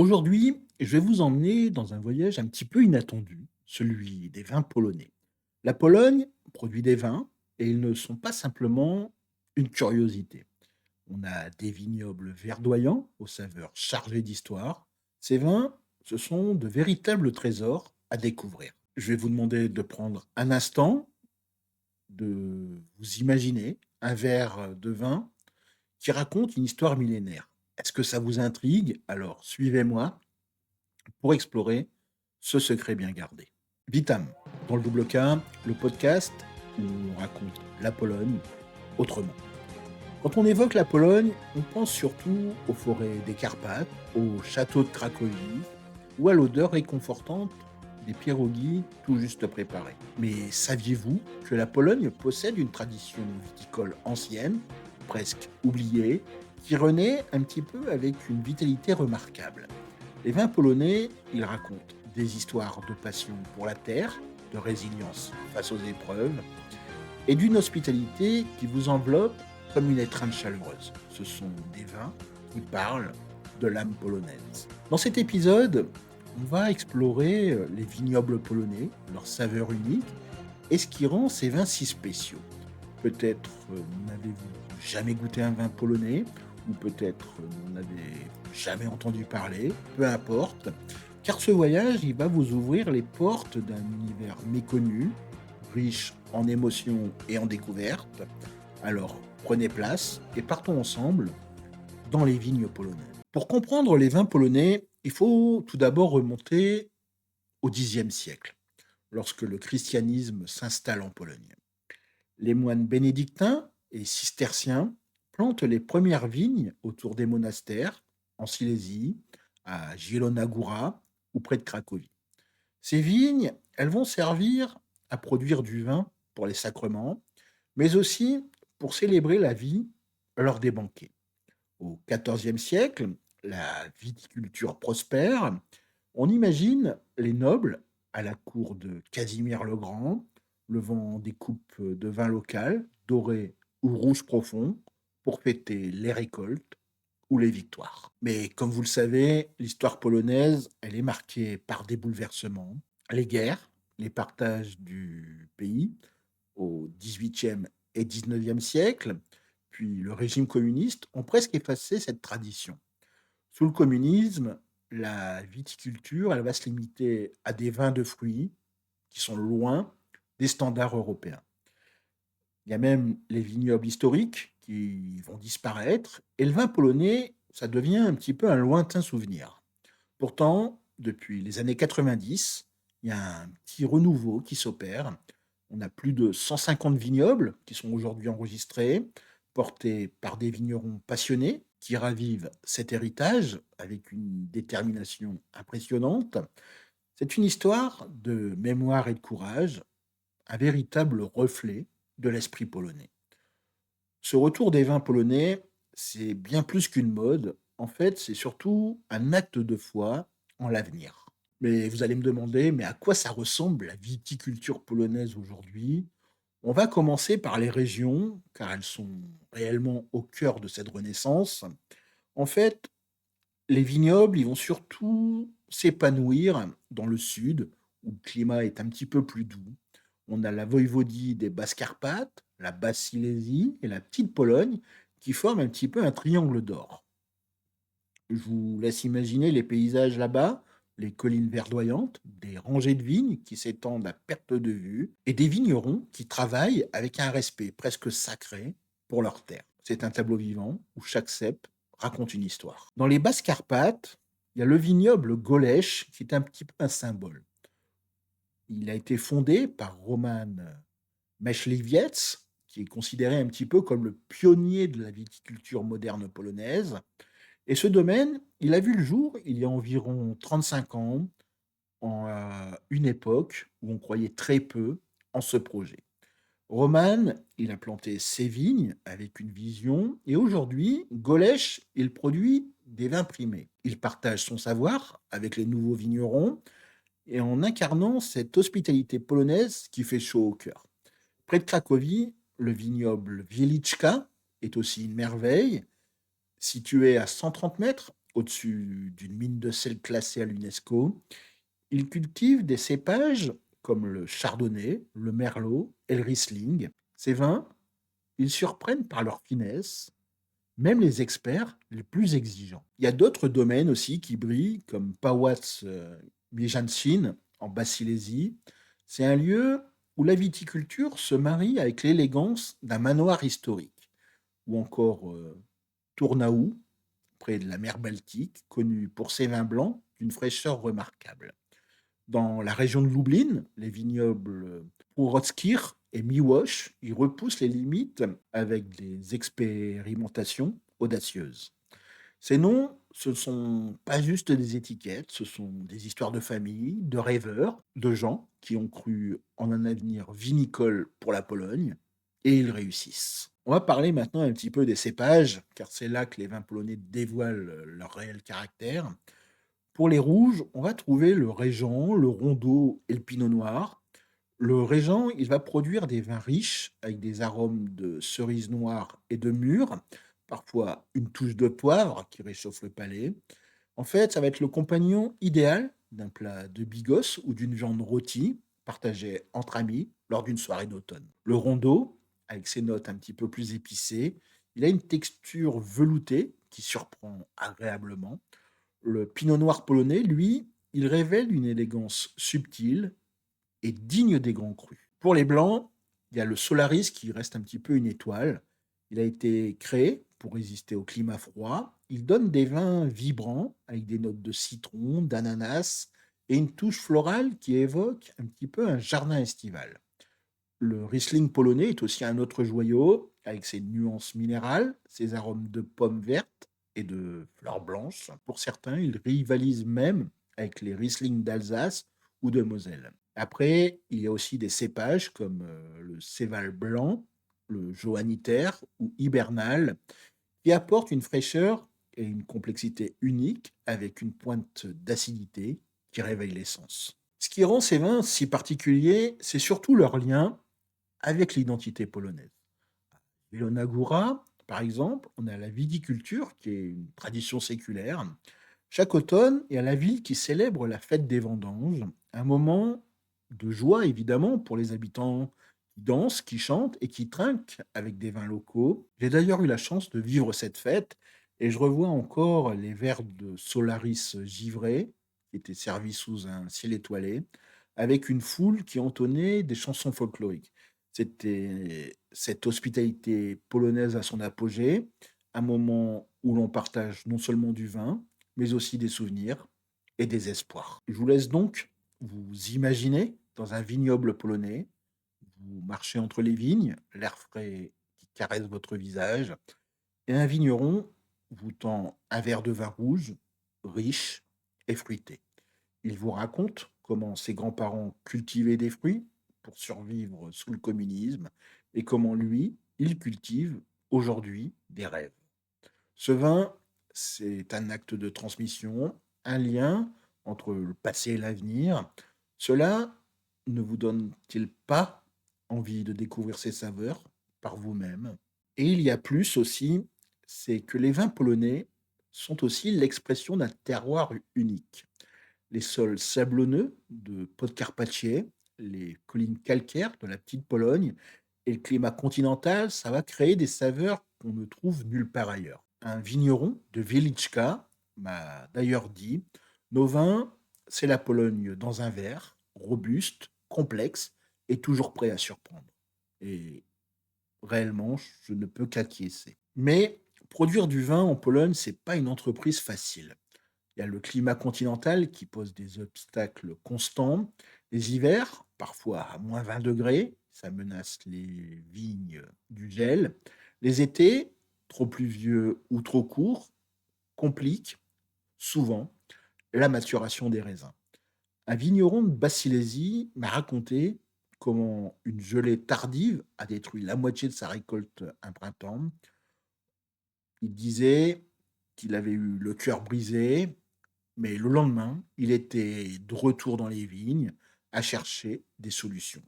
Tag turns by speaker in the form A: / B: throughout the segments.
A: Aujourd'hui, je vais vous emmener dans un voyage un petit peu inattendu, celui des vins polonais. La Pologne produit des vins et ils ne sont pas simplement une curiosité. On a des vignobles verdoyants aux saveurs chargées d'histoire. Ces vins, ce sont de véritables trésors à découvrir. Je vais vous demander de prendre un instant, de vous imaginer un verre de vin qui raconte une histoire millénaire. Est-ce que ça vous intrigue? Alors suivez-moi pour explorer ce secret bien gardé. Vitam, dans le double K, le podcast où on raconte la Pologne autrement. Quand on évoque la Pologne, on pense surtout aux forêts des Carpates, au château de Cracovie ou à l'odeur réconfortante des pierogies tout juste préparés. Mais saviez-vous que la Pologne possède une tradition viticole ancienne, presque oubliée, qui renaît un petit peu avec une vitalité remarquable? Les vins polonais, ils racontent des histoires de passion pour la terre, de résilience face aux épreuves et d'une hospitalité qui vous enveloppe comme une étreinte chaleureuse. Ce sont des vins qui parlent de l'âme polonaise. Dans cet épisode, on va explorer les vignobles polonais, leurs saveurs uniques et ce qui rend ces vins si spéciaux. Peut-être n'avez-vous jamais goûté un vin polonais, ou peut-être n'en avez jamais entendu parler, peu importe, car ce voyage, il va vous ouvrir les portes d'un univers méconnu, riche en émotions et en découvertes. Alors, prenez place et partons ensemble dans les vignes polonaises. Pour comprendre les vins polonais, il faut tout d'abord remonter au Xe siècle, lorsque le christianisme s'installe en Pologne. Les moines bénédictins et cisterciens plantent les premières vignes autour des monastères, en Silésie, à Zielona Góra ou près de Cracovie. Ces vignes, elles vont servir à produire du vin pour les sacrements, mais aussi pour célébrer la vie lors des banquets. Au XIVe siècle, la viticulture prospère. On imagine les nobles à la cour de Casimir le Grand, levant des coupes de vin local, doré ou rouge profond, pour fêter les récoltes ou les victoires. Mais comme vous le savez, l'histoire polonaise, elle est marquée par des bouleversements, les guerres, les partages du pays au XVIIIe et XIXe siècle, puis le régime communiste ont presque effacé cette tradition. Sous le communisme, la viticulture, elle va se limiter à des vins de fruits qui sont loin des standards européens. Il y a même les vignobles historiques qui vont disparaître et le vin polonais, ça devient un petit peu un lointain souvenir. Pourtant, depuis les années 90, il y a un petit renouveau qui s'opère. On a plus de 150 vignobles qui sont aujourd'hui enregistrés, portés par des vignerons passionnés qui ravivent cet héritage avec une détermination impressionnante. C'est une histoire de mémoire et de courage, un véritable reflet de l'esprit polonais. Ce retour des vins polonais, c'est bien plus qu'une mode. En fait, c'est surtout un acte de foi en l'avenir. Mais vous allez me demander, mais à quoi ça ressemble la viticulture polonaise aujourd'hui? On va commencer par les régions, car elles sont réellement au cœur de cette renaissance. En fait, les vignobles, ils vont surtout s'épanouir dans le sud, où le climat est un petit peu plus doux. On a la voïvodie des Basses-Carpates, la Basse-Silésie et la petite Pologne qui forment un petit peu un triangle d'or. Je vous laisse imaginer les paysages là-bas, les collines verdoyantes, des rangées de vignes qui s'étendent à perte de vue et des vignerons qui travaillent avec un respect presque sacré pour leur terre. C'est un tableau vivant où chaque cep raconte une histoire. Dans les Basses-Carpates, il y a le vignoble Golèche qui est un petit peu un symbole. Il a été fondé par Roman Myśliwiec, qui est considéré un petit peu comme le pionnier de la viticulture moderne polonaise. Et ce domaine, il a vu le jour il y a environ 35 ans, en une époque où on croyait très peu en ce projet. Roman, il a planté ses vignes avec une vision et aujourd'hui, Golèche, il produit des vins primés. Il partage son savoir avec les nouveaux vignerons et en incarnant cette hospitalité polonaise qui fait chaud au cœur. Près de Cracovie, le vignoble Wieliczka est aussi une merveille. Situé à 130 mètres, au-dessus d'une mine de sel classée à l'UNESCO. Il cultive des cépages comme le chardonnay, le merlot et le riesling. Ces vins, ils surprennent par leur finesse, même les experts les plus exigeants. Il y a d'autres domaines aussi qui brillent, comme Pałac Mierzęcin en Basse-Silésie. C'est un lieu où la viticulture se marie avec l'élégance d'un manoir historique. Ou encore Tournaou, près de la mer Baltique, connu pour ses vins blancs d'une fraîcheur remarquable. Dans la région de Lublin, les vignobles Prorockir et Miłosz y repoussent les limites avec des expérimentations audacieuses. Ces noms, ce ne sont pas juste des étiquettes, ce sont des histoires de famille, de rêveurs, de gens qui ont cru en un avenir vinicole pour la Pologne, et ils réussissent. On va parler maintenant un petit peu des cépages, car c'est là que les vins polonais dévoilent leur réel caractère. Pour les rouges, on va trouver le régent, le rondeau et le pinot noir. Le régent, il va produire des vins riches avec des arômes de cerise noire et de mûre, parfois une touche de poivre qui réchauffe le palais. En fait, ça va être le compagnon idéal d'un plat de bigos ou d'une viande rôtie partagée entre amis lors d'une soirée d'automne. Le rondeau, avec ses notes un petit peu plus épicées, il a une texture veloutée qui surprend agréablement. Le pinot noir polonais, lui, il révèle une élégance subtile et digne des grands crus. Pour les blancs, il y a le Solaris qui reste un petit peu une étoile. Il a été créé pour résister au climat froid. Il donne des vins vibrants avec des notes de citron, d'ananas et une touche florale qui évoque un petit peu un jardin estival. Le Riesling polonais est aussi un autre joyau, avec ses nuances minérales, ses arômes de pommes vertes et de fleurs blanches. Pour certains, il rivalise même avec les Riesling d'Alsace ou de Moselle. Après, il y a aussi des cépages comme le Céval blanc, le Johanniter ou Hibernal, qui apportent une fraîcheur et une complexité unique avec une pointe d'acidité qui réveille l'essence. Ce qui rend ces vins si particuliers, c'est surtout leur lien avec l'identité polonaise. Ilona Góra, par exemple, on a la viticulture, qui est une tradition séculaire. Chaque automne, il y a la ville qui célèbre la fête des vendanges, un moment de joie évidemment pour les habitants qui dansent, qui chantent et qui trinquent avec des vins locaux. J'ai d'ailleurs eu la chance de vivre cette fête et je revois encore les verres de Solaris givrés qui étaient servis sous un ciel étoilé, avec une foule qui entonnait des chansons folkloriques. C'était cette hospitalité polonaise à son apogée, un moment où l'on partage non seulement du vin, mais aussi des souvenirs et des espoirs. Je vous laisse donc vous imaginer dans un vignoble polonais, vous marchez entre les vignes, l'air frais qui caresse votre visage, et un vigneron vous tend un verre de vin rouge, riche et fruité. Il vous raconte comment ses grands-parents cultivaient des fruits pour survivre sous le communisme et comment lui, il cultive aujourd'hui des rêves. Ce vin, c'est un acte de transmission, un lien entre le passé et l'avenir. Cela ne vous donne-t-il pas envie de découvrir ces saveurs par vous-même? Et il y a plus aussi, c'est que les vins polonais sont aussi l'expression d'un terroir unique. Les sols sablonneux de Podkarpacie, les collines calcaires de la petite Pologne et le climat continental, ça va créer des saveurs qu'on ne trouve nulle part ailleurs. Un vigneron de Wieliczka m'a d'ailleurs dit: nos vins, c'est la Pologne dans un verre, robuste, complexe et toujours prêt à surprendre. Et réellement, je ne peux qu'acquiescer. Mais produire du vin en Pologne, c'est pas une entreprise facile. Il y a le climat continental qui pose des obstacles constants. Les hivers, parfois à moins 20 degrés, ça menace les vignes du gel. Les étés, trop pluvieux ou trop courts, compliquent souvent la maturation des raisins. Un vigneron de Basse-Silésie m'a raconté comment une gelée tardive a détruit la moitié de sa récolte un printemps. Il disait qu'il avait eu le cœur brisé, mais le lendemain, il était de retour dans les vignes à chercher des solutions.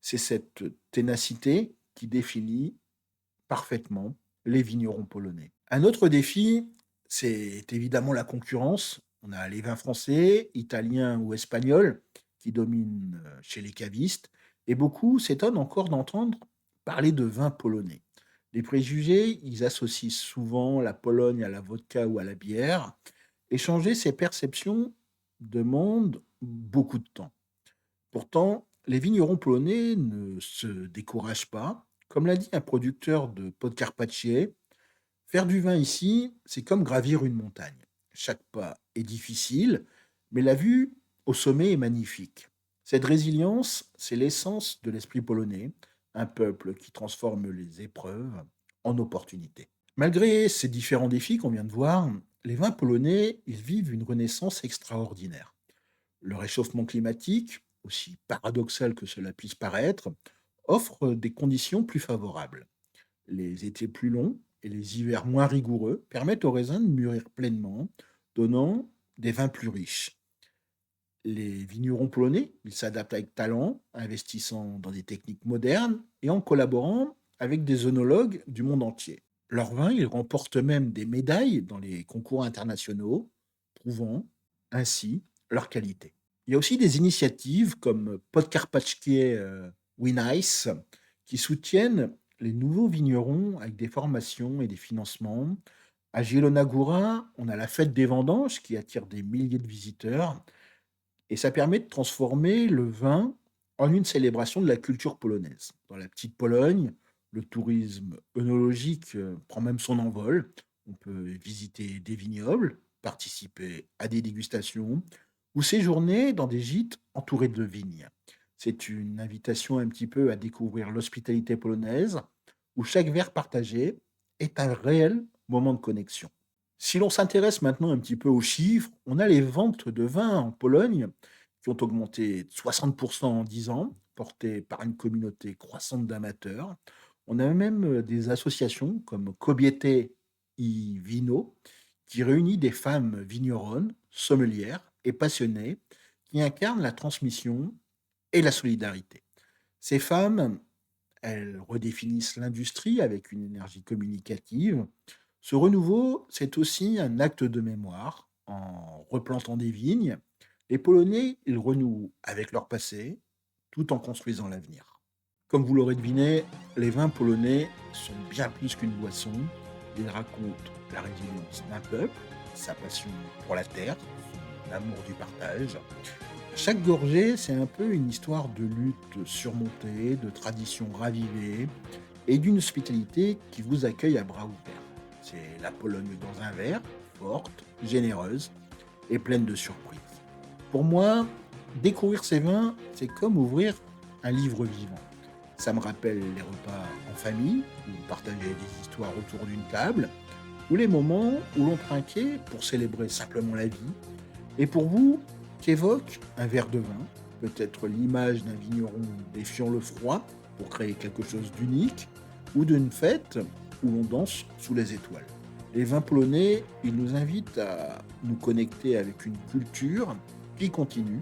A: C'est cette ténacité qui définit parfaitement les vignerons polonais. Un autre défi, C'est évidemment la concurrence. On a les vins français, italiens ou espagnols qui dominent chez les cavistes, et beaucoup s'étonnent encore d'entendre parler de vins polonais. Les préjugés, ils associent souvent la Pologne à la vodka ou à la bière, et changer ces perceptions demande beaucoup de temps. Pourtant, les vignerons polonais ne se découragent pas. Comme l'a dit un producteur de Podkarpacie, faire du vin ici, c'est comme gravir une montagne. Chaque pas est difficile, mais la vue au sommet est magnifique. Cette résilience, c'est l'essence de l'esprit polonais, un peuple qui transforme les épreuves en opportunités. Malgré ces différents défis qu'on vient de voir, les vins polonais, ils vivent une renaissance extraordinaire. Le réchauffement climatique, aussi paradoxal que cela puisse paraître, offre des conditions plus favorables. Les étés plus longs et les hivers moins rigoureux permettent aux raisins de mûrir pleinement, donnant des vins plus riches. Les vignerons polonais, ils s'adaptent avec talent, investissant dans des techniques modernes et en collaborant avec des œnologues du monde entier. Leurs vins, ils remportent même des médailles dans les concours internationaux, prouvant ainsi leur qualité. Il y a aussi des initiatives comme Podkarpacie Winice qui soutiennent les nouveaux vignerons avec des formations et des financements. À Zielona Góra, on a la fête des vendanges qui attire des milliers de visiteurs et ça permet de transformer le vin en une célébration de la culture polonaise. Dans la petite Pologne, le tourisme œnologique prend même son envol. On peut visiter des vignobles, participer à des dégustations ou séjourner dans des gîtes entourés de vignes. C'est une invitation un petit peu à découvrir l'hospitalité polonaise, où chaque verre partagé est un réel moment de connexion. Si l'on s'intéresse maintenant un petit peu aux chiffres, on a les ventes de vin en Pologne qui ont augmenté de 60% en 10 ans, portées par une communauté croissante d'amateurs. On a même des associations comme Kobiety i Wino qui réunit des femmes vigneronnes, sommelières et passionnées qui incarnent la transmission et la solidarité. Ces femmes, elles redéfinissent l'industrie avec une énergie communicative. Ce renouveau, c'est aussi un acte de mémoire. En replantant des vignes, les Polonais, ils renouent avec leur passé tout en construisant l'avenir. Comme vous l'aurez deviné, les vins polonais sont bien plus qu'une boisson. Ils racontent la résilience d'un peuple, sa passion pour la terre, son amour du partage. Chaque gorgée, c'est un peu une histoire de lutte surmontée, de traditions ravivées et d'une hospitalité qui vous accueille à bras ouverts. C'est la Pologne dans un verre, forte, généreuse et pleine de surprises. Pour moi, découvrir ces vins, c'est comme ouvrir un livre vivant. Ça me rappelle les repas en famille, où on partageait des histoires autour d'une table, ou les moments où l'on trinquait pour célébrer simplement la vie. Et pour vous, qu'évoque un verre de vin, peut-être l'image d'un vigneron défiant le froid pour créer quelque chose d'unique, ou d'une fête où l'on danse sous les étoiles. Les vins polonais, ils nous invitent à nous connecter avec une culture qui continue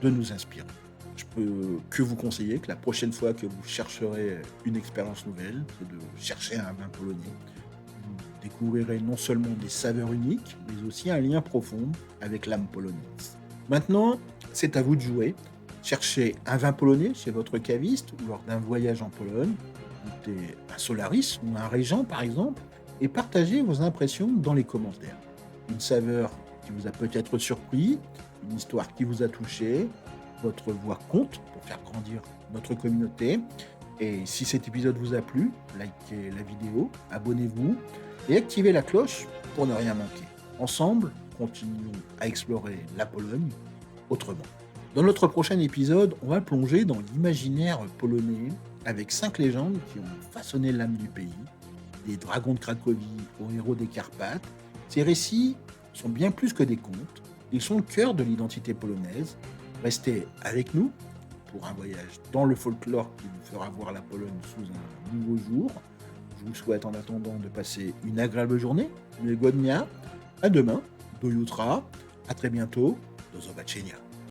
A: de nous inspirer. Je peux que vous conseiller que la prochaine fois que vous chercherez une expérience nouvelle, c'est de chercher un vin polonais. Vous découvrirez non seulement des saveurs uniques, mais aussi un lien profond avec l'âme polonaise. Maintenant, c'est à vous de jouer. Cherchez un vin polonais chez votre caviste ou lors d'un voyage en Pologne. Goûtez un Solaris ou un Régent par exemple et partagez vos impressions dans les commentaires. Une saveur qui vous a peut-être surpris, une histoire qui vous a touché, votre voix compte pour faire grandir notre communauté. Et si cet épisode vous a plu, likez la vidéo, abonnez-vous et activez la cloche pour ne rien manquer. Ensemble, continuons à explorer la Pologne autrement. Dans notre prochain épisode, on va plonger dans l'imaginaire polonais avec 5 légendes qui ont façonné l'âme du pays, des dragons de Cracovie aux héros des Carpates. Ces récits sont bien plus que des contes, ils sont le cœur de l'identité polonaise. Restez avec nous pour un voyage dans le folklore qui vous fera voir la Pologne sous un nouveau jour. Je vous souhaite en attendant de passer une agréable journée. Miłego dnia, à demain, do jutra, à très bientôt, do zobaczenia.